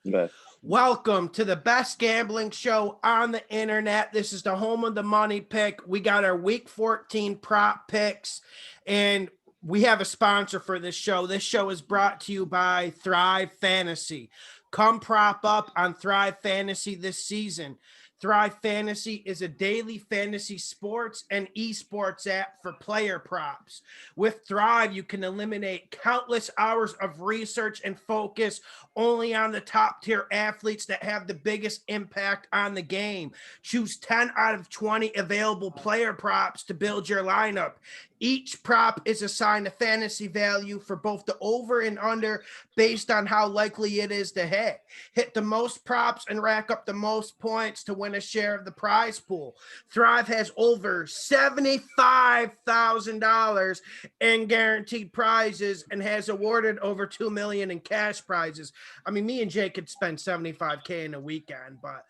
But Welcome to the best gambling show on the internet. This is the home of the money pick. We got our week 14 prop picks, and we have a sponsor for this show. This show is brought to you by Thrive Fantasy. Come prop up on Thrive Fantasy this season. Thrive Fantasy is a daily fantasy sports and esports app for player props. With Thrive, you can eliminate countless hours of research and focus only on the top tier athletes that have the biggest impact on the game. Choose 10 out of 20 available player props to build your lineup. Each prop is assigned a fantasy value for both the over and under based on how likely it is to hit. Hit the most props and rack up the most points to win a share of the prize pool. Thrive has over $75,000 in guaranteed prizes and has awarded over $2 million in cash prizes. I mean, me and Jay could spend $75K in a weekend, but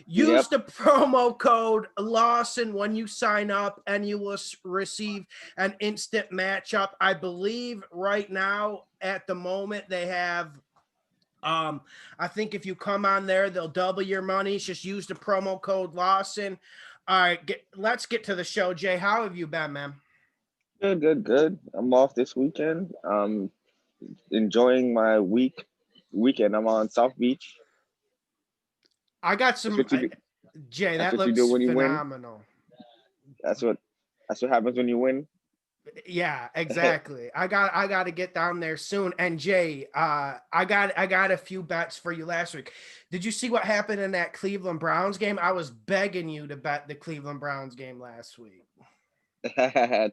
use the promo code Lawson when you sign up and you will receive an instant matchup. I believe right now at the moment they have I think if you come on there, they'll double your money. Just use the promo code Lawson. All right, let's get to the show. Jay, how have you been, man? good. I'm off this weekend. Enjoying my weekend. I'm on South Beach. I got That's some what you do. Jay, That's that what you do looks when you win. phenomenal. That's what happens when you win. Yeah, exactly. I got to get down there soon. And Jay, I got a few bets for you last week. Did you see what happened in that Cleveland Browns game? I was begging you to bet the Cleveland Browns game last week.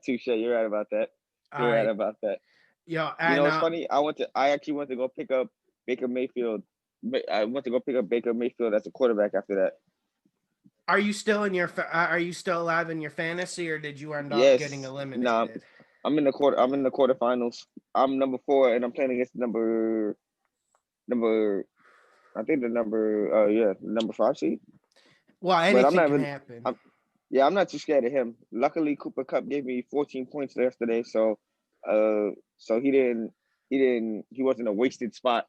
Touche. You're right about that. All You're right right. about that. Yo, You and know, it's funny. I actually went to go pick up Baker Mayfield. I went to go pick up Baker Mayfield as a quarterback after that. are you still in your are you still alive in your fantasy, or did you end up getting Yes. No, eliminated? I'm in the quarter. I'm in the quarterfinals. I'm number 4, and I'm playing against number. I think the number 5 seed. Well, But I'm anything not can even. happen. I'm not too scared of him. Luckily, Cooper Cup gave me 14 points yesterday, so he wasn't a wasted spot.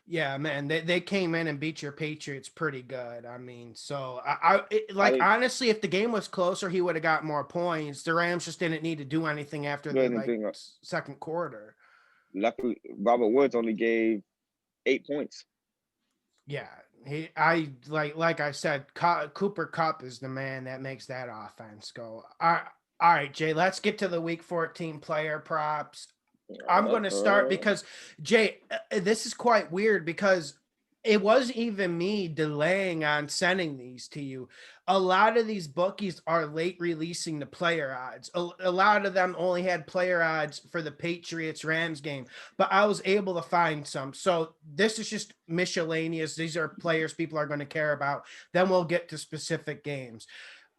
Yeah, man, they came in and beat your Patriots pretty good. I mean, so I didn't honestly, if the game was closer, he would have got more points. The Rams just didn't need to do anything after do the anything. second quarter. Luckily, Robert Woods only gave 8 points. Yeah, like I said, Cooper Cup is the man that makes that offense go. All right, Jay, let's get to the Week 14 player props. I'm going to start because Jay, this is quite weird because it wasn't even me delaying on sending these to you. A lot of these bookies are late releasing the player odds. A lot of them only had player odds for the Patriots Rams game, but I was able to find some. So this is just miscellaneous. These are players people are going to care about. Then we'll get to specific games.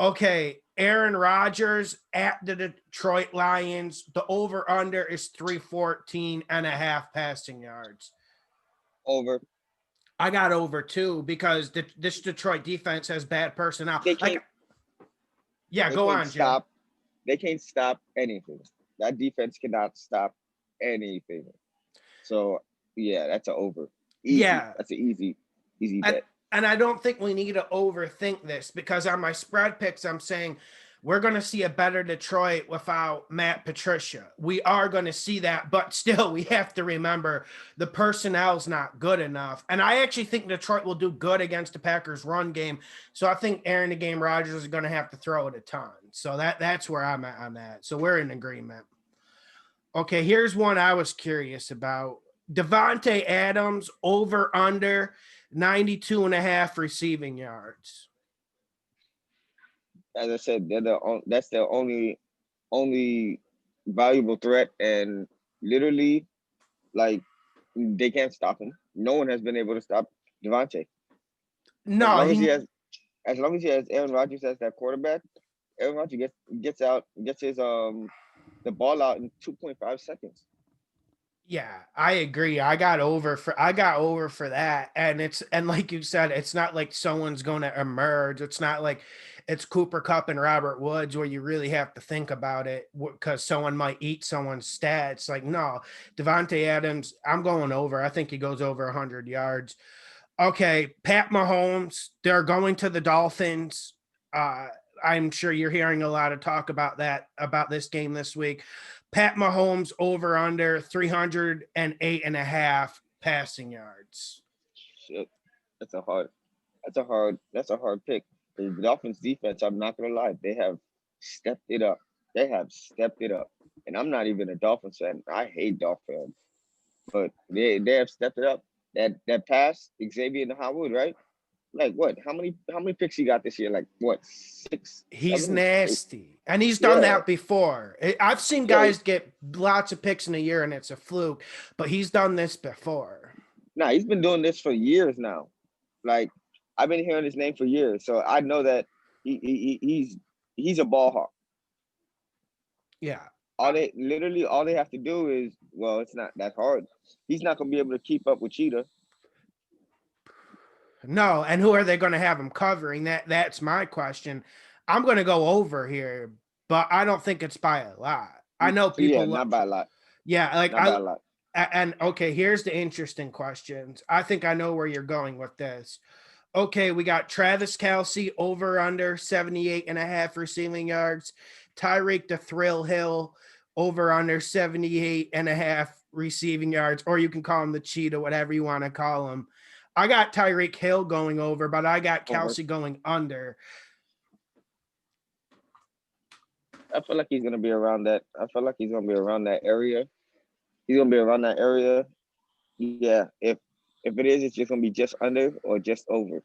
Okay, Aaron Rodgers at the Detroit Lions. The over under is 314 and a half passing yards. Over. I got over too because this Detroit defense has bad personnel. They can't. Yeah, They go can't on, Jay. stop. They can't stop anything. That defense cannot stop anything. So yeah, that's an over. Easy. Yeah, That's an easy and bet. and I don't think we need to overthink this because on my spread picks, I'm saying we're going to see a better Detroit without Matt Patricia. We are going to see that, but still, we have to remember the personnel's not good enough. And I actually think Detroit will do good against the Packers' run game. So I think Aaron the Game Rodgers is going to have to throw it a ton. So that's where I'm at on that. So we're in agreement. Okay, here's one I was curious about. Devontae Adams over under 92 and a half receiving yards. As I said, that's their only valuable threat, and literally, like, they can't stop him. No one has been able to stop Devontae. As No, long as he he has, as long as he has Aaron Rodgers as that quarterback, Aaron Rodgers gets his the ball out in 2.5 seconds. Yeah, I agree. I got over for that. And like you said, it's not like someone's going to emerge. It's not like it's Cooper Cup and Robert Woods where you really have to think about it because someone might eat someone's stats. Like, no, Devontae Adams, I'm going over. I think he goes over 100 yards. Okay, Pat Mahomes, they're going to the Dolphins. Uh, I'm sure you're hearing a lot of talk about that, about this game this week. Pat Mahomes over under 308.5 passing yards. Shit, that's a hard. That's a hard pick. The Dolphins defense, I'm not gonna lie, they have stepped it up. They have stepped it up. And I'm not even a Dolphins fan. I hate Dolphins. But they have stepped it up. That pass, Xavier and Howard, right? Like what? How many picks he got this year? Like what? Six, He's seven, eight? nasty. And he's done Yeah. that before. I've seen Yeah. guys get lots of picks in a year and it's a fluke, but he's done this before. Nah, he's been doing this for years now. Like I've been hearing his name for years. So I know that he's a ball hawk. Yeah. All they have to do is, well, it's not that hard. He's not gonna be able to keep up with Cheetah. No, and who are they going to have him covering? That's my question. I'm going to go over here, but I don't think it's by a lot. I know Yeah, people not by a lot. yeah, like Not by a lot. and okay, here's the interesting questions. I think I know where you're going with this. Okay, we got Travis Kelce over under 78.5 receiving yards. Tyreek the Thrill Hill over under 78.5 receiving yards, or you can call him the Cheetah, whatever you want to call him. I got Tyreek Hill going over, but I got Over. Kelce going under. I feel like he's gonna be around that. I feel like he's gonna be around that area. He's gonna be around that area. Yeah. If it is, it's just gonna be just under or just over.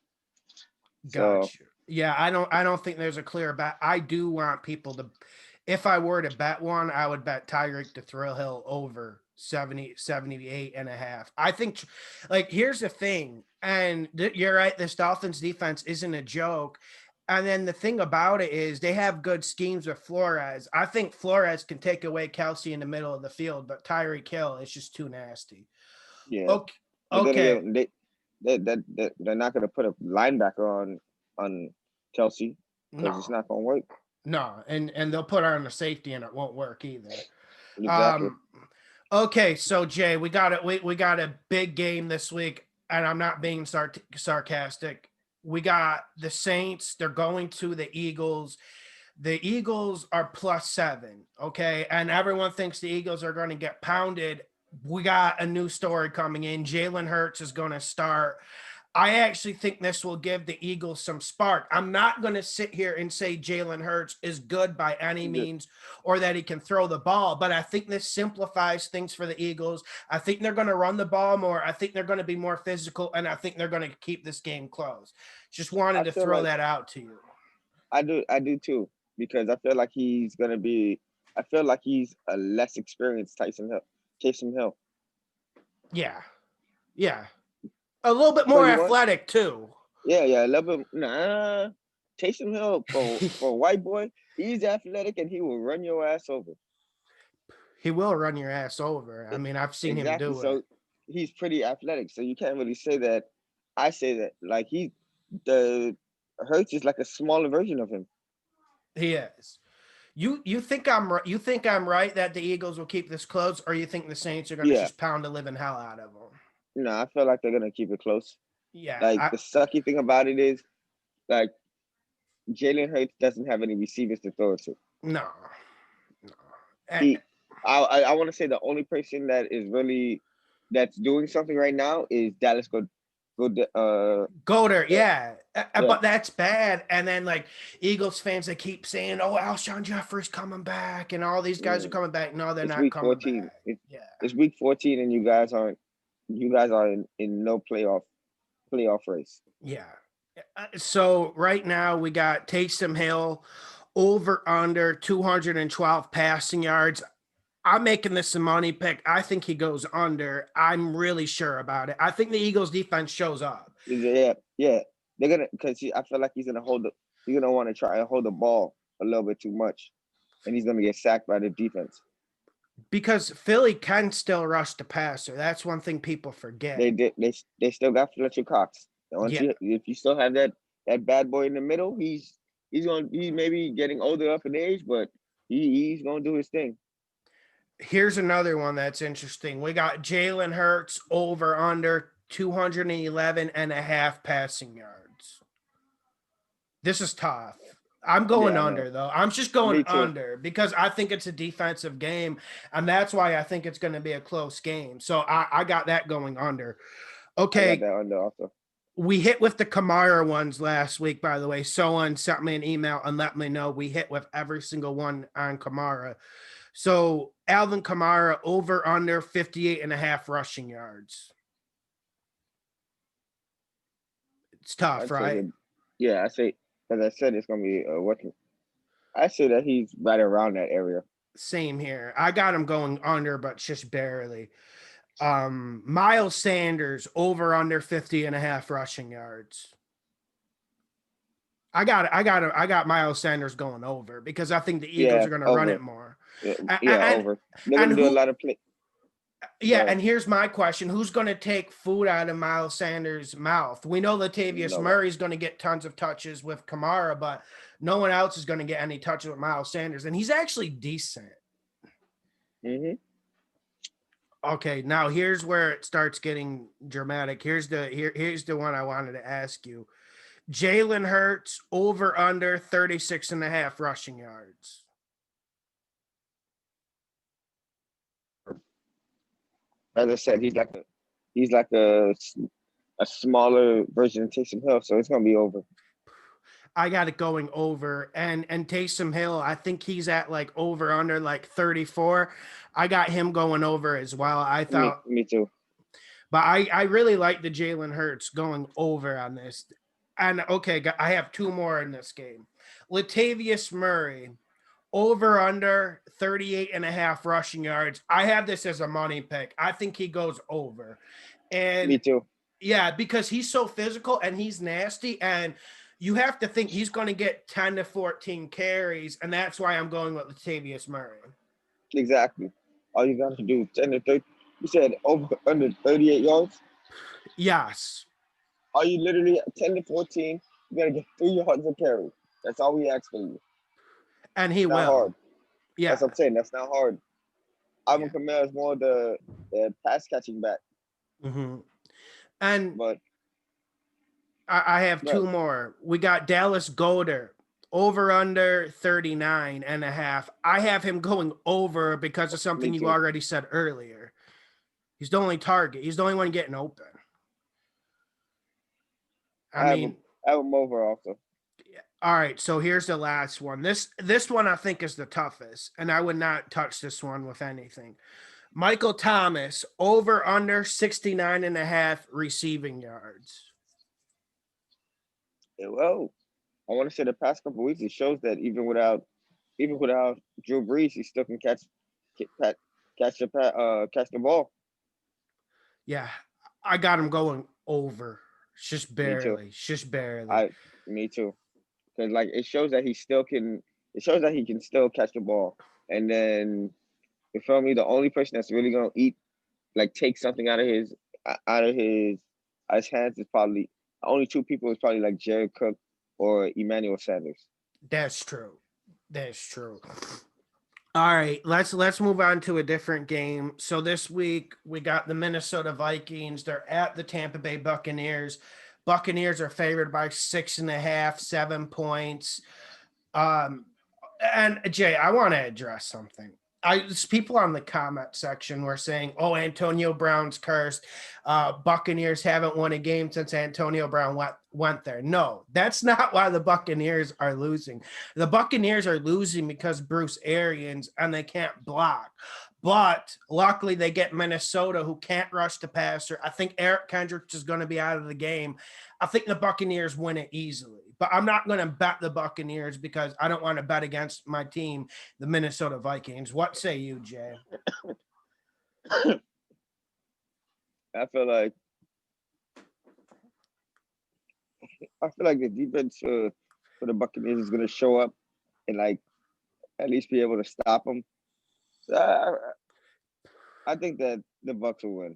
So Gotcha. Yeah, I don't think there's a clear bet. I do want people to, if I were to bet one, I would bet Tyreek to Thrill Hill over 78.5. I think like here's the thing, and you're right, this Dolphins defense isn't a joke. And then the thing about it is they have good schemes with Flores. I think Flores can take away Kelsey in the middle of the field, but Tyreek Hill is just too nasty. yeah. Okay. But then Okay. again, they're not gonna put a linebacker on Kelsey because it's No. not gonna work. No, and they'll put her on the safety and it won't work either. Exactly. Um, okay, so Jay, we got a big game this week, and I'm not being sarcastic. We got the Saints. They're going to the Eagles. The Eagles are +7. Okay, and everyone thinks the Eagles are going to get pounded. We got a new story coming in. Jalen Hurts is going to start. I actually think this will give the Eagles some spark. I'm not going to sit here and say Jalen Hurts is good by any means or that he can throw the ball, but I think this simplifies things for the Eagles. I think they're going to run the ball more. I think they're going to be more physical, and I think they're going to keep this game close. Just wanted I to feel throw like that out to you. I do too because I feel like he's gonna be. I feel like he's a less experienced Tyson Hill. Taysom Hill. Yeah. Yeah. A little bit So more you want? athletic, too. Yeah, a little bit. Nah, Taysom Hill for a white boy, he's athletic and he will run your ass over. He will run your ass over. I mean, I've seen him Exactly. do it. So he's pretty athletic. So you can't really say that. I say that like the Hurts is like a smaller version of him. He is. You think I'm right? You think I'm right that the Eagles will keep this close, or you think the Saints are going to Yeah. just pound the living hell out of them? No, I feel like they're gonna keep it close. Yeah, Like the sucky thing about it is like Jalen Hurts doesn't have any receivers to throw it to. no, no. He, I want to say the only person that is really that's doing something right now is Dallas Goder, yeah, yeah. yeah. But that's bad. And then like Eagles fans, they keep saying, "Oh, Alshon Jeffrey's coming back, and all these guys are Mm. coming back." No, they're It's not week coming 14. back. Yeah. It's week 14, and you guys are in no playoff race. Yeah. So right now we got Taysom Hill over under 212 passing yards. I'm making this a money pick. I think he goes under. I'm really sure about it. I think the Eagles defense shows up. Yeah, yeah. They're gonna because I feel like he's gonna want to try and hold the ball a little bit too much, and he's gonna get sacked by the defense. Because Philly can still rush the passer. That's one thing people forget. They still got Fletcher Cox. Yeah. If you still have that bad boy in the middle, he's maybe getting older up in age, but he's gonna do his thing. Here's another one that's interesting. We got Jalen Hurts over under 211 and a half passing yards. This is tough. I'm going Yeah, I know. under though. I'm just going Me too. under because I think it's a defensive game, and that's why I think it's going to be a close game. So I got that going under. I got Okay, that under also. we hit with the Kamara ones last week, by the way. Someone sent me an email and let me know we hit with every single one on Kamara. So Alvin Kamara over under 58 and a half rushing yards. It's tough, I'd say right? that. Yeah, I say as I said, it's gonna be working. I say that he's right around that area. Same here. I got him going under, but just barely. Miles Sanders over under 50 and a half rushing yards. I got Miles Sanders going over because I think the Eagles Yeah, are going to run it over. more. Yeah, yeah, And over. They're and gonna do a who lot of play. Go yeah, ahead. and here's my question. Who's going to take food out of Miles Sanders' mouth? We know Latavius Nobody. Murray's going to get tons of touches with Kamara, but no one else is going to get any touches with Miles Sanders, and he's actually decent. Hmm. Okay, now here's where it starts getting dramatic. Here's the one I wanted to ask you. Jalen Hurts over under 36 and a half rushing yards. As I said, he's like a smaller version of Taysom Hill, so it's gonna be over. I got it going over. And Taysom Hill, I think he's at like over under like 34. I got him going over as well. I thought, Me too. but I really like the Jalen Hurts going over on this. And okay, I have two more in this game. Latavius Murray over under 38 and a half rushing yards. I have this as a money pick. I think he goes over. Me And too. yeah, because he's so physical and he's nasty. And you have to think he's going to get 10 to 14 carries. And that's why I'm going with Latavius Murray. Exactly. All you gotta do 10 to 30. You said over under 38 yards. Yes. Are you literally 10 to 14? You gotta get 3 yards of carry. That's all we ask for you. And he It's not will. hard. Yeah. That's what I'm saying. That's not hard. Yeah. Alvin Kamara is more the pass catching back, Mm-hmm. And but I have but two more. We got Dallas Goedert over under 39 and a half. I have him going over because of something me you too. already said earlier. He's the only target. He's the only one getting open. I I have him. mean, I have him over also. all right, so here's the last one. This one I think is the toughest, and I would not touch this one with anything. Michael Thomas over under 69 and a half receiving yards. Yeah, well, I want to say the past couple of weeks it shows that even without Drew Brees, he still can catch catch the ball. Yeah, I got him going over. Just Me too. barely. Just barely. I Me too. Because like it shows that he still can. It shows that he can still catch the ball. And then you feel me? The only person that's really gonna take something out of his hands is probably only two people is probably like Jared Cook or Emmanuel Sanders. That's true. That's true. All right, let's move on to a different game. So this week we got the Minnesota Vikings. They're at the Tampa Bay Buccaneers. Buccaneers are favored by 6.5, 7 points. Um, and Jay, I want to address something. People on the comment section were saying, "Oh, Antonio Brown's cursed. Buccaneers haven't won a game since Antonio Brown went there." No, that's not why the Buccaneers are losing. The Buccaneers are losing because Bruce Arians and they can't block. But luckily, they get Minnesota, who can't rush the passer. I think Eric Kendricks is going to be out of the game. I think the Buccaneers win it easily. But I'm not going to bet the Buccaneers because I don't want to bet against my team, the Minnesota Vikings. What say you, Jay? I feel like the defense for the Buccaneers is gonna show up and like at least be able to stop them. I think that the Bucks will win.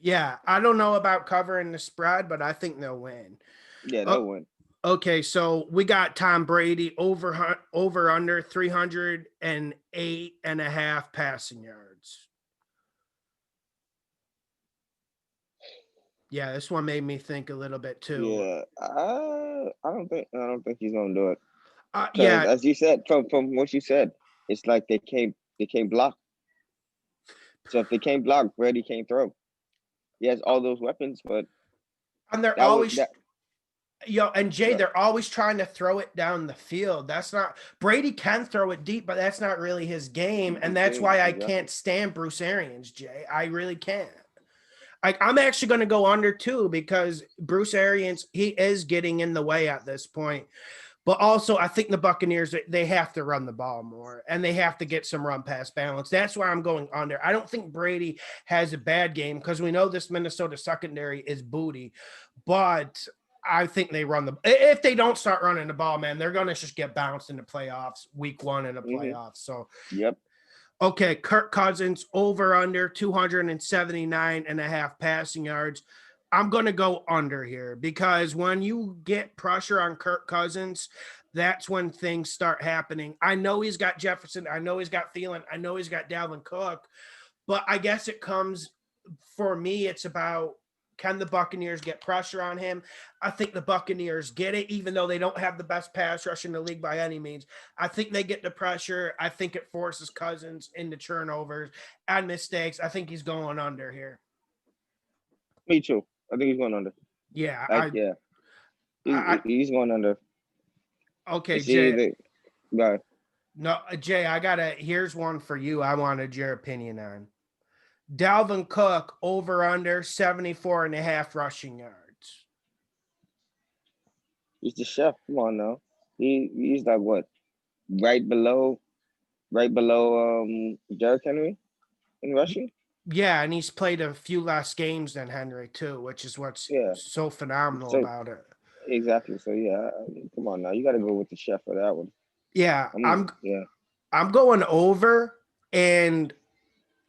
Yeah, I don't know about covering the spread, but I think they'll win. Yeah, Uh, they'll win. okay, so we got Tom Brady over under 308.5 passing yards. Yeah, this one made me think a little bit too. Yeah, I don't think he's gonna do it because, Yeah, as you said, from what you said, it's like they can't block. So if they can't block, Brady can't throw. He has all those weapons, but and they're that would always that and Jay, yeah, they're always trying to throw it down the field. That's not Brady can throw it deep, but that's not really his game, and his that's game why I exactly. can't stand Bruce Arians, Jay. I really can't. I'm actually going to go under too because Bruce Arians, he is getting in the way at this point. But also, I think the Buccaneers, they have to run the ball more and they have to get some run pass balance. That's why I'm going under. I don't think Brady has a bad game because we know this Minnesota secondary is booty, but I think they run the. If they don't start running the ball, man, they're going to just get bounced in the playoffs, week one in the Hmm. playoffs. So, Yep. okay, Kirk Cousins over under 279.5 passing yards. I'm going to go under here because when you get pressure on Kirk Cousins, that's when things start happening. I know he's got Jefferson. I know he's got Thielen. I know he's got Dalvin Cook. But I guess it comes for me, it's about can the Buccaneers get pressure on him? I think the Buccaneers get it, even though they don't have the best pass rush in the league by any means. I think they get the pressure. I think it forces Cousins into turnovers and mistakes. I think he's going under here. Me too. I think he's going under. Yeah, Like yeah, I he's going under. okay, It's Jay. either guy No, Jay, here's one for you. I wanted your opinion on. Dalvin Cook over under 74.5 rushing yards. he's the chef. Come on now. He's like what? Right below Derrick Henry in rushing. Yeah, and he's played a few less games than Henry too, which is what's Yeah. so phenomenal So about it. exactly. So yeah, I mean, come on now. You got to go with the chef for that one. Yeah, Yeah. I'm going over, and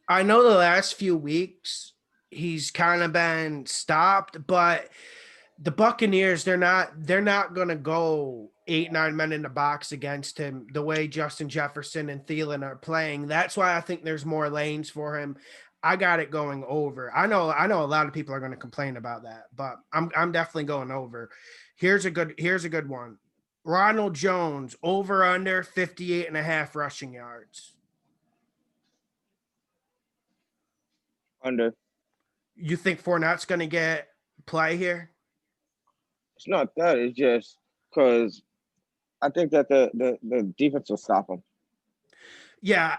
I know the last few weeks he's kind of been stopped, but the Buccaneers they're not going to go 8-9 men in the box against him the way Justin Jefferson and Thielen are playing. That's why I think there's more lanes for him. I got it going over. I know a lot of people are going to complain about that, but I'm definitely going over. Here's a good one. Ronald Jones over under 58.5 rushing yards. Under. You think Fournette's going to get play here? It's not that. It's just because I think that the defense will stop him. Yeah.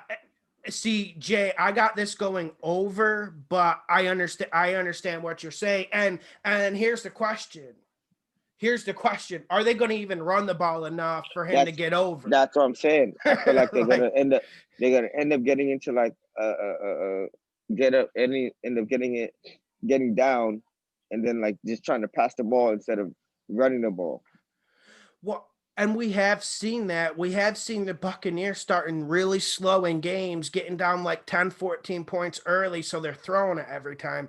See, Jay, I got this going over, but I understand what you're saying. And here's the question. Here's the question. Are they going to even run the ball enough for him to That's get over? that's what I'm saying. I feel like Like, they're gonna end up getting into like get up any end up getting down, and then like just trying to pass the ball instead of running the ball. well, and we have seen that. We have seen the Buccaneers starting really slow in games, getting down like 10, 14 points early. So they're throwing it every time.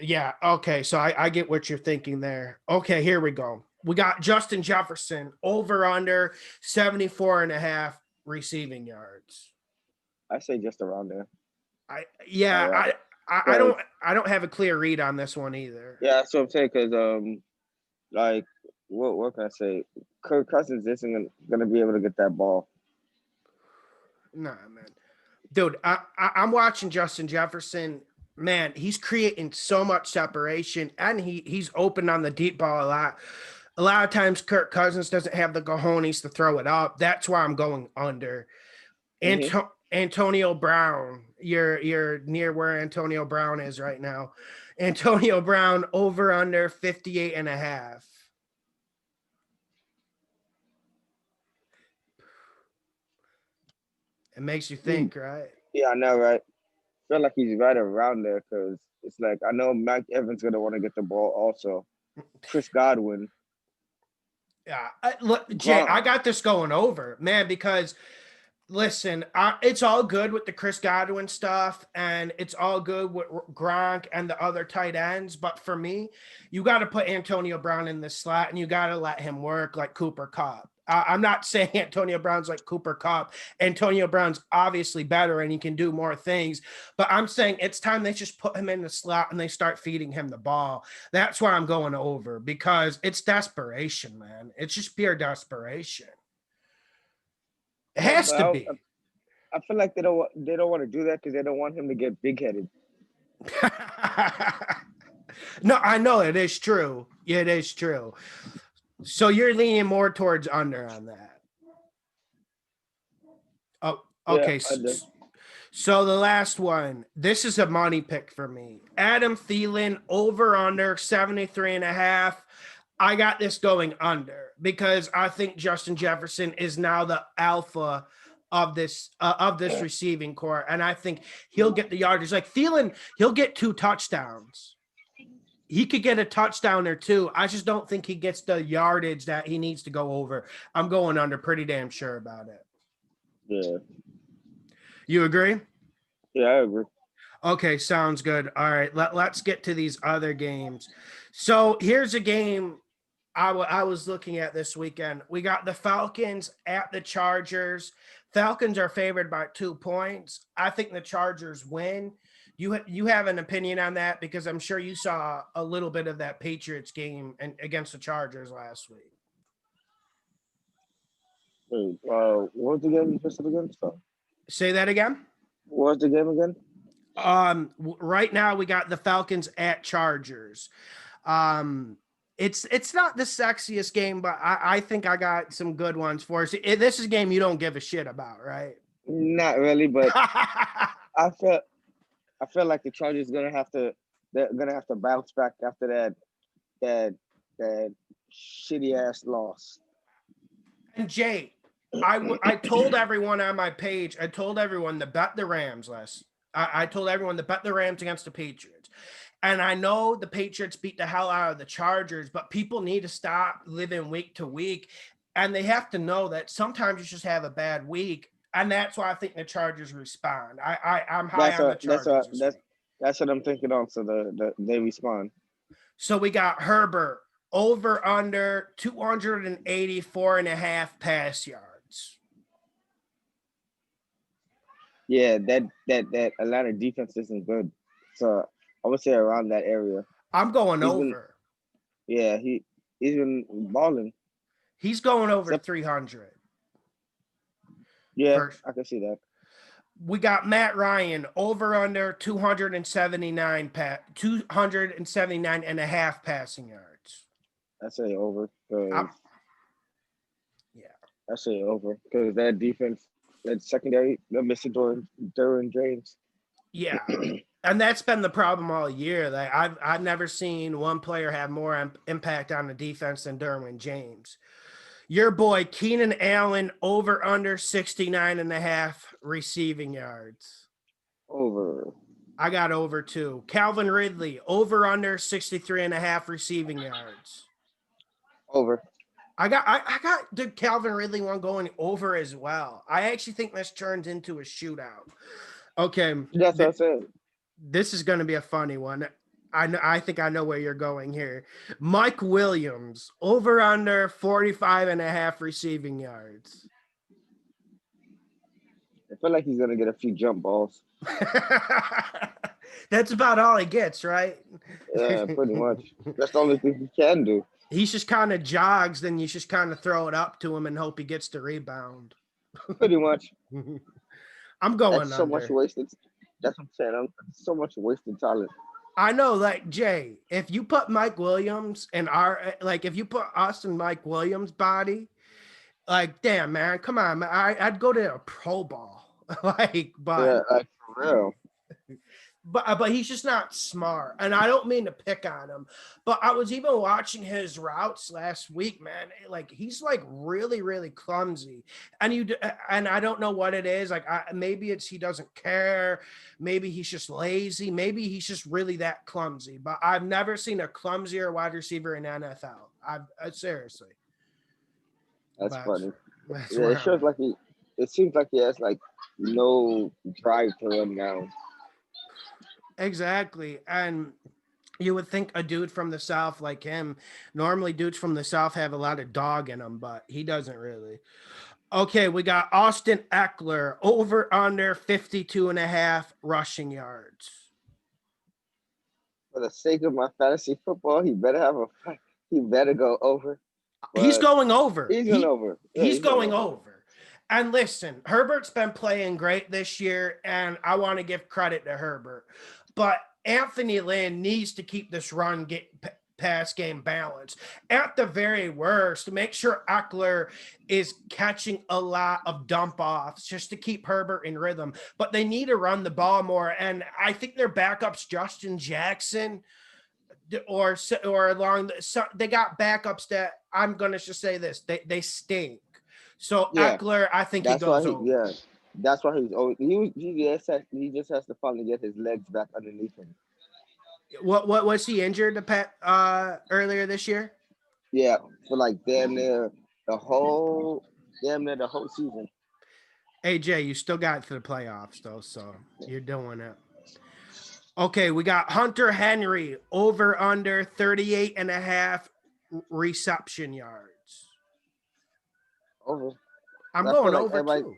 Yeah. Okay. So I get what you're thinking there. Okay. Here we go. We got Justin Jefferson over under 74.5 receiving yards. I say just around there. I, yeah, Uh, I, I, I Cause don't, I don't have a clear read on this one either. yeah, that's what I'm saying. Cause like what can I say? Kirk Cousins isn't gonna be able to get that ball. Nah, man. Dude, I'm watching Justin Jefferson. Man, he's creating so much separation, and he's open on the deep ball a lot. A lot of times, Kirk Cousins doesn't have the cojones to throw it up. That's why I'm going under. Hmm. Antonio Brown, you're near where Antonio Brown is right now. Antonio Brown over under 58.5. It makes you think, right? Yeah, I know, right? Feel like he's right around there because it's like I know Mike Evans gonna want to get the ball also. Chris Godwin, Yeah, look, Jay, Gronk. I got this going over, man, because Listen, it's all good with the Chris Godwin stuff, and it's all good with Gronk and the other tight ends. But for me, you got to put Antonio Brown in the slot, and you got to let him work like Cooper Kupp. I'm not saying Antonio Brown's like Cooper Kupp. Antonio Brown's obviously better, and he can do more things. But I'm saying it's time they just put him in the slot and they start feeding him the ball. That's why I'm going over, because it's desperation, man. It's just pure desperation. It Yeah, has but to be. I feel like they don't want to do that because they don't want him to get big headed. No, I know it is true. It is true. So you're leaning more towards under on that. Oh, Yeah, okay. I do. So the last one, this is a money pick for me. Adam Thielen over under 73 and a half. I got this going under because I think Justin Jefferson is now the alpha of this receiving core, and I think he'll get the yardage. Like Thielen, he'll get 2 touchdowns. He could get a touchdown or two. I just don't think he gets the yardage that he needs to go over. I'm going under, pretty damn sure about it. Yeah. You agree? Yeah, I agree. Okay, sounds good. All right, let's get to these other games. So here's a game I was looking at this weekend. We got the Falcons at the Chargers. Falcons are favored by 2 points. I think the Chargers win. You have an opinion on that, because I'm sure you saw a little bit of that Patriots game against the Chargers last week. Wait, what was the game you just said again? So, Say that again. what was the game again? Right now we got the Falcons at Chargers. It's not the sexiest game, but I think I got some good ones for us. This is a game you don't give a shit about, right? Not really, but I feel like the Chargers they're gonna have to bounce back after that that shitty ass loss. And Jay, I told everyone on my page, I told everyone to bet the Rams I told everyone to bet the Rams against the Patriots. And I know the Patriots beat the hell out of the Chargers, but people need to stop living week to week. And they have to know that sometimes you just have a bad week. And that's why I think the Chargers respond. I'm high That's on the what that's Chargers what this that's week. that's what I'm thinking also. They respond. So we got Herbert over under 284 and a half pass yards. Yeah, that Atlanta defense isn't good. So I would say around that area. I'm going He's been over. yeah, he's been balling. He's going over Except, 300. yeah, First, I can see that. we got Matt Ryan over under 279 and a half passing yards. I say over I'm, because yeah. I say over because that defense, that secondary, they're missing Derwin James. Yeah. And that's been the problem all year. Like I've never seen one player have more impact on the defense than Derwin James. Your boy Keenan Allen over under 69 and a half receiving yards. Over. I got over 2. Calvin Ridley over under 63 and a half receiving yards. Over. I got the Calvin Ridley one going over as well. I actually think this turns into a shootout. Okay. That's what I said. This is going to be a funny one. I think I know where you're going here. Mike Williams over under 45 and a half receiving yards. I feel like he's gonna get a few jump balls. That's about all he gets, right? Yeah, pretty much. That's the only thing he can do. He's just kind of jogs, then you just kind of throw it up to him and hope he gets the rebound. Pretty much. I'm going That's so under. much wasted. That's what I'm saying. So much wasted talent. I know, like Jay, if you put Mike Williams in if you put us in Mike Williams' body, like, damn, man, come on, man, I'd go to a Pro Bowl, but Yeah, like for real. but he's just not smart, and I don't mean to pick on him, but I was even watching his routes last week, man. Like he's like really, really clumsy, and I don't know what it is. Like maybe it's he doesn't care, maybe he's just lazy, maybe he's just really that clumsy. But I've never seen a clumsier wide receiver in NFL. I've seriously. That's funny. That's Yeah, it shows like it seems like he has like no drive to run down. Exactly. And you would think a dude from the South like him, normally dudes from the South have a lot of dog in them, but he doesn't really. Okay, we got Austin Eckler over under 52 and a half rushing yards. For the sake of my fantasy football, he better go over. He's But going over. he's going over. Yeah, He's he's going going over. over. And listen, Herbert's been playing great this year, and I want to give credit to Herbert. But Anthony Lynn needs to keep this pass game balanced. At the very worst, make sure Eckler is catching a lot of dump offs just to keep Herbert in rhythm. But they need to run the ball more. And I think their backup's Justin Jackson or along they got backups that I'm gonna just say this, they stink. So Yeah, Eckler, I think he that's why goes he. over. Yeah, that's why he's always. He just has to finally get his legs back underneath him. What was he injured earlier this year? Yeah, for like damn near the whole season. AJ, you still got to the playoffs though, so you're doing it. Okay, we got Hunter Henry over under 38 and a half reception yards. Over. I'm I feel going like over too.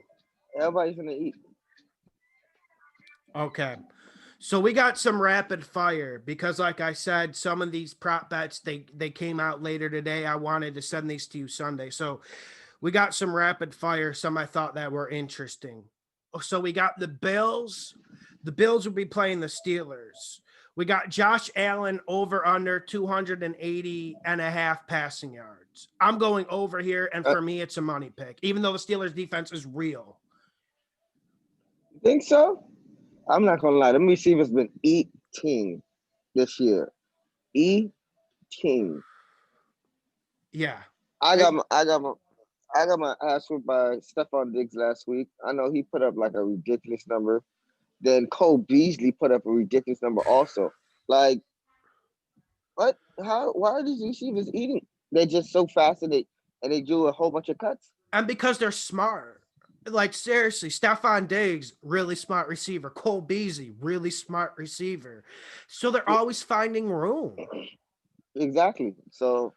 everybody's gonna eat. Okay. So we got some rapid fire because, like I said, some of these prop bets they came out later today. I wanted to send these to you Sunday. So we got some rapid fire, some I thought that were interesting. So we got the Bills. The Bills will be playing the Steelers. We got Josh Allen over under 280 and a half passing yards. I'm going over here, and for me, it's a money pick, even though the Steelers defense is real. Think so? I'm not gonna lie. Let me see if it's been 18 this year. 18. Yeah. I got my ass whipped by Stephon Diggs last week. I know he put up like a ridiculous number. Then Cole Beasley put up a ridiculous number also. Like, what? How? Why are these receivers eating? They're just so fast and they do a whole bunch of cuts. And because they're smart. Like, seriously, Stephon Diggs, really smart receiver. Cole Beasley, really smart receiver. So they're always finding room. Exactly. So,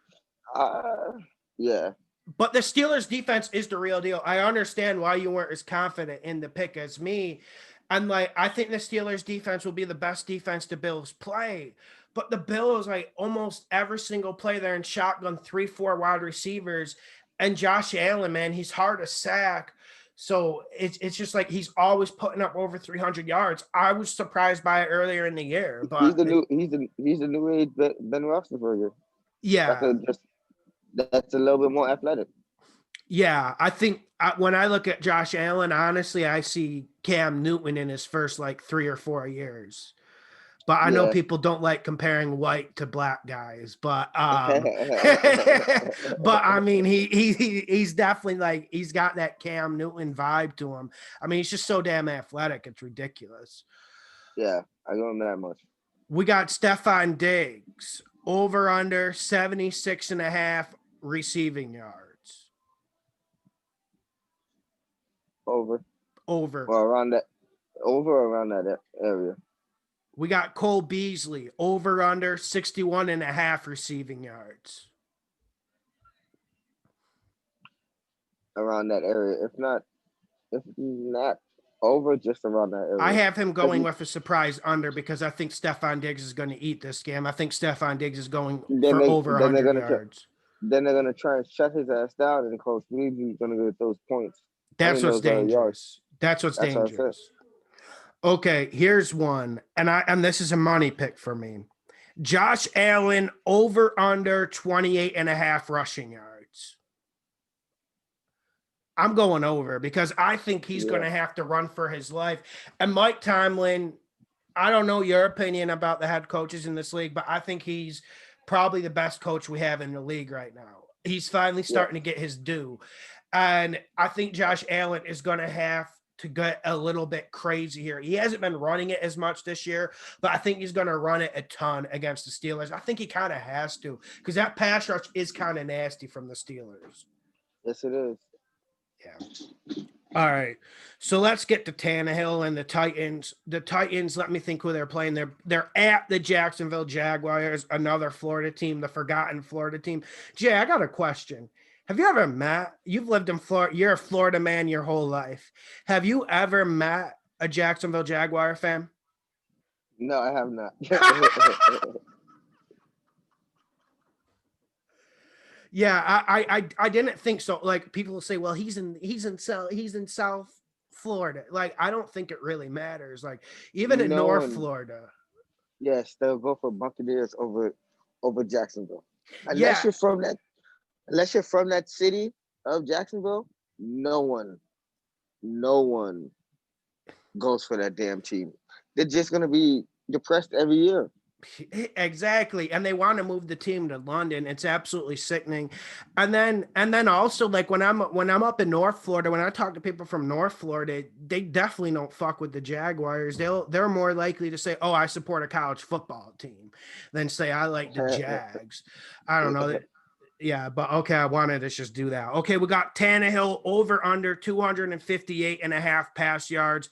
yeah. But the Steelers defense is the real deal. I understand why you weren't as confident in the pick as me. And like, I think the Steelers defense will be the best defense the Bills play. But the Bills, like almost every single play, they're in shotgun 3-4 wide receivers. And Josh Allen, man, he's hard to sack. So it's just like he's always putting up over 300 yards. I was surprised by it earlier in the year, but he's the new age Ben Roethlisberger. yeah, That's a little bit more athletic. yeah. I think when I look at Josh Allen, honestly, I see Cam Newton in his first like 3 or 4 years. But I know people don't like comparing white to black guys, but but I mean he's definitely like he's got that Cam Newton vibe to him. I mean, he's just so damn athletic, it's ridiculous. Yeah, I don't know that much. We got Stephon Diggs over under 76 and a half receiving yards. Over. Over. Or around that area. We got Cole Beasley over under 61 and a half receiving yards. Around that area. If not over, just around that area. I have him going with a surprise under because I think Stephon Diggs is going to eat this game. I think Stephon Diggs is going for over 100 yards. Then they're going to try and shut his ass down, and Coach Beasley's going to get those points. That's what's dangerous. That's what's dangerous. Okay, here's one, and this is a money pick for me. Josh Allen over under 28 and a half rushing yards. I'm going over because I think he's going to have to run for his life. And Mike Tomlin, I don't know your opinion about the head coaches in this league, but I think he's probably the best coach we have in the league right now. He's finally starting to get his due. And I think Josh Allen is going to have to get a little bit crazy here. He hasn't been running it as much this year, but I think he's going to run it a ton against the Steelers. I think he kind of has to because that pass rush is kind of nasty from the Steelers. Yes, it is. Yeah. All right. So let's get to Tannehill and the Titans. The Titans, let me think who they're playing. They're at the Jacksonville Jaguars, another Florida team, the forgotten Florida team. Jay, I got a question. Have you ever met, you've lived in Florida, you're a Florida man your whole life. Have you ever met a Jacksonville Jaguar fan? No, I have not. Yeah, I didn't think so. Like people will say, well, he's in South Florida. Like I don't think it really matters. Like even in No North one. Florida. Yes, they'll go for Buccaneers over Jacksonville. Unless Yeah, you're from that, unless you're from that city of Jacksonville, no one goes for that damn team. They're just gonna be depressed every year. exactly. And they want to move the team to London. It's absolutely sickening. And then also like when I'm up in North Florida, when I talk to people from North Florida, they definitely don't fuck with the Jaguars. They're more likely to say, "Oh, I support a college football team," than say I like the Jags. I don't know. Yeah, but okay, I wanted to just do that. Okay, we got Tannehill over under 258 and a half pass yards.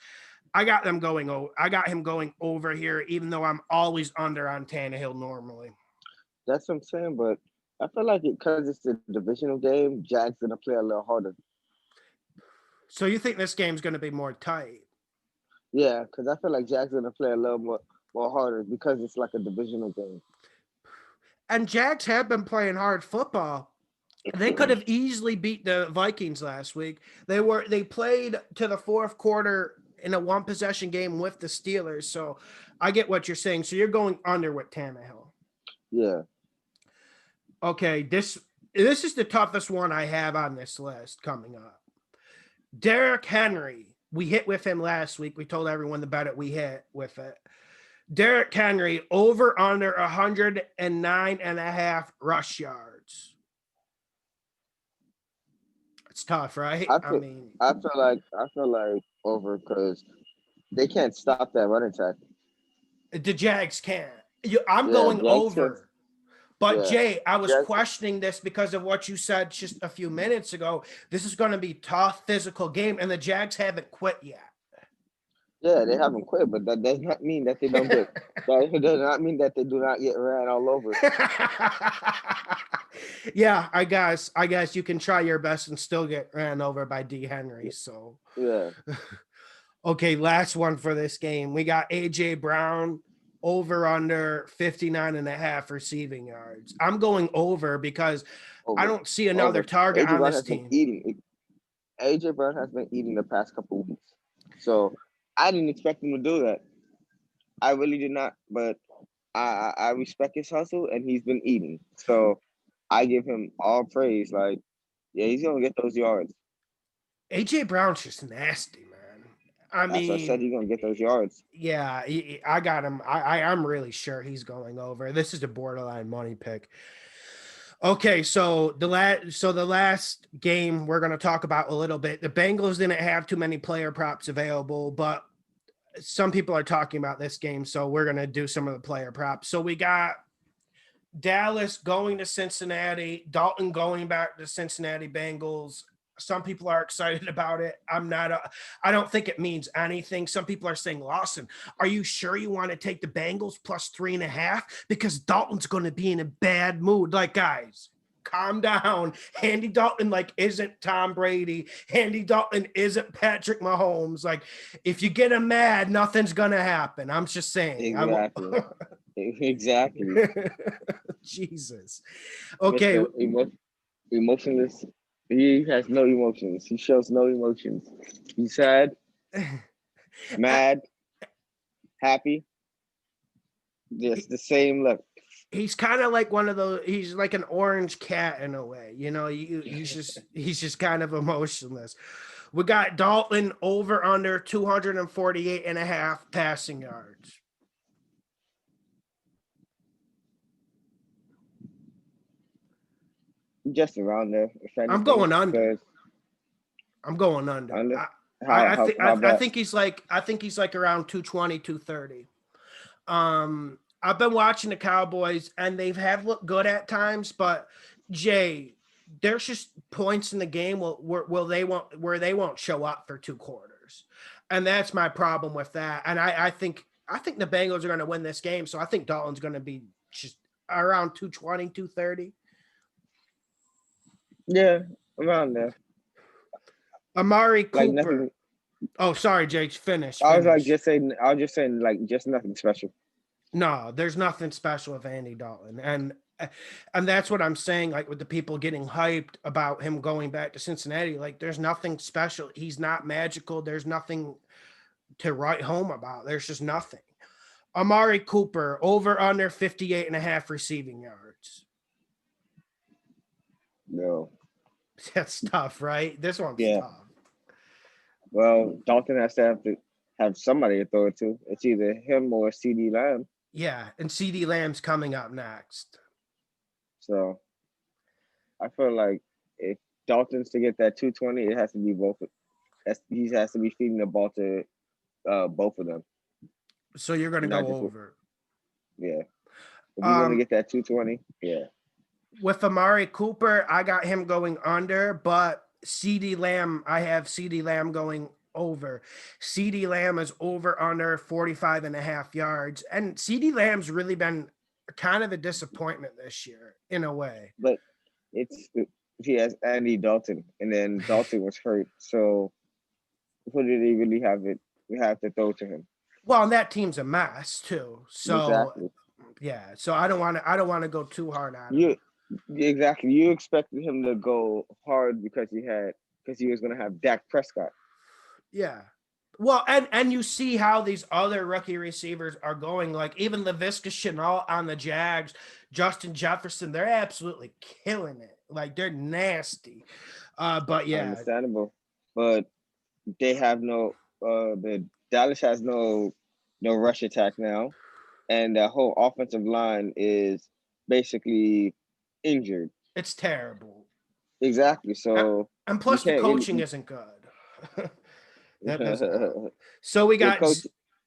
I got them going. I got him going over here, even though I'm always under on Tannehill normally. That's what I'm saying, but I feel like because it's a divisional game, Jags gonna play a little harder. So you think this game's going to be more tight? Yeah, because I feel like Jags gonna play a little more harder because it's like a divisional game. And Jags have been playing hard football. They could have easily beat the Vikings last week. They played to the fourth quarter in a one possession game with the Steelers. So I get what you're saying. So you're going under with Tannehill. Yeah, Okay, this is the toughest one I have on this list coming up. Derrick Henry. We hit with him last week. We told everyone the bet it we hit with it. Derrick Henry over under 109 and a half rush yards. It's tough, right? I I feel mean, I feel like over because they can't stop that running attack. the Jags can't. I'm Yeah, going Jags can. over. But Yeah, Jay, I was Jags. questioning this because of what you said just a few minutes ago. This is going to be tough physical game, and the Jags haven't quit yet. Yeah, they haven't quit, but that does not mean that they don't get. That does not mean that they do not get ran all over. Yeah, I guess you can try your best and still get ran over by D. Henry. So Yeah. okay, last one for this game. We got AJ Brown over under 59 and a half receiving yards. I'm going over because I Over. don't see another Over. target AJ on Brown this has been team. eating. AJ Brown has been eating the past couple of weeks. So I didn't expect him to do that. I really did not. But I respect his hustle and he's been eating. So I give him all praise. Like, yeah, he's gonna get those yards. AJ Brown's just nasty, man. I That's what I said. mean, He's gonna get those yards. yeah, I got him. I'm really sure he's going over. This is a borderline money pick. Okay, so the last game we're going to talk about a little bit. The Bengals didn't have too many player props available, but some people are talking about this game, so we're going to do some of the player props. So we got Dallas going to Cincinnati, Dalton going back to Cincinnati Bengals. Some people are excited about it. I don't think it means anything. Some people are saying, Lawson, are you sure you want to take the Bengals plus 3.5? Because Dalton's going to be in a bad mood. Like, guys, calm down. Andy Dalton, like, isn't Tom Brady. Andy Dalton isn't Patrick Mahomes. Like, if you get him mad, nothing's going to happen. I'm just saying. Exactly. Exactly. Jesus. Okay. Mr. Emotionless. He has no emotions. He shows no emotions. He's sad, mad, happy. Just the same look. He's kind of like one of those, he's like an orange cat in a way, he's just kind of emotionless. We got Dalton over under 248 and a half passing yards. Just around there, if I'm anything. going under. Because I'm going under. under I how think how I bad? think he's like around 220, 230. I've been watching the Cowboys and they have looked good at times, but Jay, there's just points in the game where they won't show up for 2 quarters. And that's my problem with that. And I think the Bengals are going to win this game. So I think Dalton's going to be just around 220, 230. Yeah, around there. Amari Like Cooper. nothing. Oh, sorry, Jake. Finish. I was just saying like just nothing special. No, there's nothing special with Andy Dalton. And that's what I'm saying, like with the people getting hyped about him going back to Cincinnati, like there's nothing special. He's not magical. There's nothing to write home about. There's just nothing. Amari Cooper, over under 58.5 receiving yards. No. That's tough, right? This one's tough. Well, Dalton has to have somebody to throw it to. It's either him or CeeDee Lamb. Yeah, and CeeDee Lamb's coming up next. So I feel like if Dalton's to get that 220, it has to be both. He has to be feeding the ball to both of them. So you're going to go over. Yeah. If you're going to get that 220, yeah. With Amari Cooper, I got him going under, but CeeDee Lamb, I have CeeDee Lamb going over. CeeDee Lamb is over under 45.5 yards. And CeeDee Lamb's really been kind of a disappointment this year in a way. But he has Andy Dalton, and then Dalton was hurt. So who did he really have to throw to him? Well, and that team's a mess too. So exactly. Yeah. So I don't want to go too hard on him. Exactly. You expected him to go hard because he was going to have Dak Prescott. Yeah. Well, and you see how these other rookie receivers are going, like even Laviska Shenault on the Jags, Justin Jefferson, they're absolutely killing it. Like they're nasty. But yeah. Understandable. But they have the Dallas has no rush attack now. And the whole offensive line is basically injured. It's terrible. Exactly. So and plus the coaching isn't good. So we got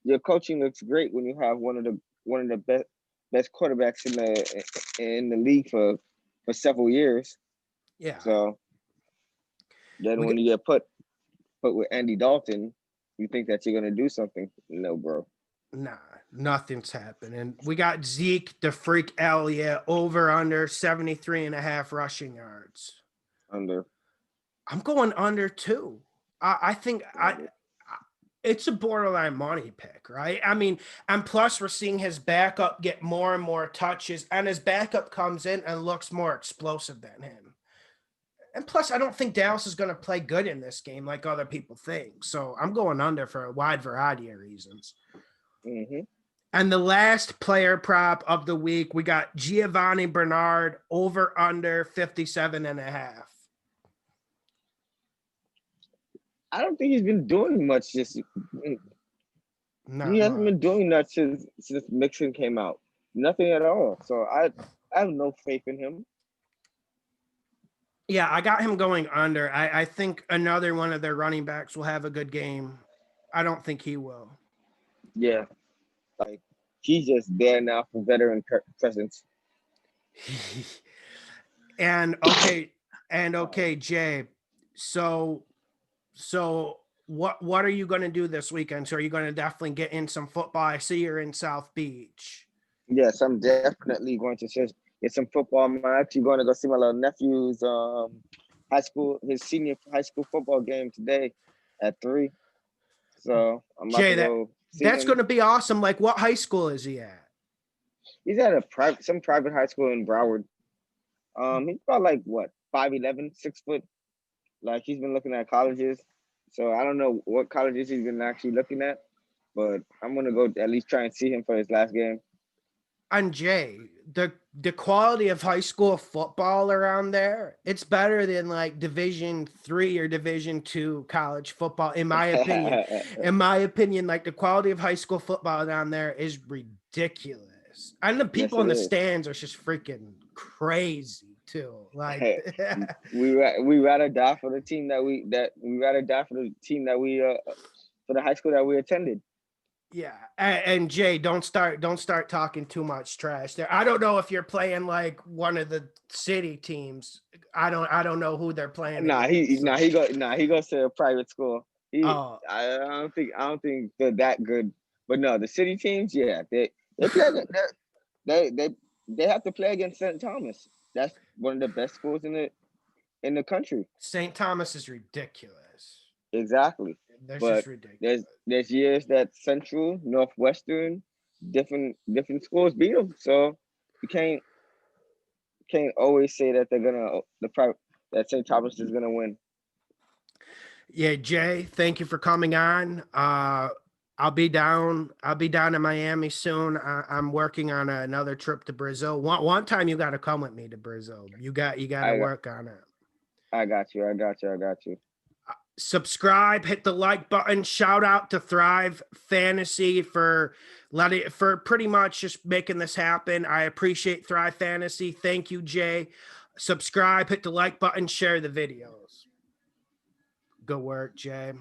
your coaching looks great when you have one of the best quarterbacks in the league for several years. Yeah. So then when you get put with Andy Dalton, you think that you're gonna do something? No, bro. Nah, nothing's happening. We got Zeke the Freak Elliott over under 73.5 rushing yards. Under. I'm going under too. I think it's a borderline money pick, right? I mean, and plus we're seeing his backup get more and more touches, and his backup comes in and looks more explosive than him. And plus, I don't think Dallas is going to play good in this game like other people think. So I'm going under for a wide variety of reasons. Mm-hmm. And the last player prop of the week, we got Giovanni Bernard over under 57.5. I don't think he's been doing much he hasn't been doing that since Mixon came out. Nothing at all. So I have no faith in him. Yeah, I got him going under. I think another one of their running backs will have a good game. I don't think he will. Yeah. Like he's just there now for veteran presence. And okay, Jay. So what are you going to do this weekend? So are you going to definitely get in some football? I see you're in South Beach. Yes, I'm definitely going to get some football. I'm actually going to go see my little nephew's his senior high school football game today at 3. So I'm about to go see that's him. Going to be awesome. Like what high school is he at? He's at some private high school in Broward. He's about like 5'11", 6 foot. Like he's been looking at colleges. So I don't know what colleges he's been actually looking at, but I'm gonna go at least try and see him for his last game. And Jay, the quality of high school football around there, it's better than like Division III or Division II college football, in my opinion. In my opinion, like the quality of high school football down there is ridiculous. And the people in the stands are just freaking crazy too. Like we rather die for the team for the high school that we attended. Yeah, and Jay, don't start talking too much trash there. I don't know if you're playing like one of the city teams. I don't know who they're playing. Nah, against, so. he goes to a private school. Oh, I don't think they're that good. But no, the city teams, yeah, they play they they have to play against St. Thomas. That's one of the best schools in the country. St. Thomas is ridiculous. Exactly. That's just But ridiculous. there's years that Central, Northwestern, different schools beat them. So you can't always say that they're gonna that St. Thomas is gonna win. Yeah, Jay, thank you for coming on. I'll be down in Miami soon. I'm working on another trip to Brazil. One time you got to come with me to Brazil. You got to work on it. I got you. Subscribe, hit the like button. Shout out to Thrive Fantasy for pretty much just making this happen. I appreciate Thrive Fantasy. Thank you, Jay. Subscribe, hit the like button, share the videos. Good work, Jay.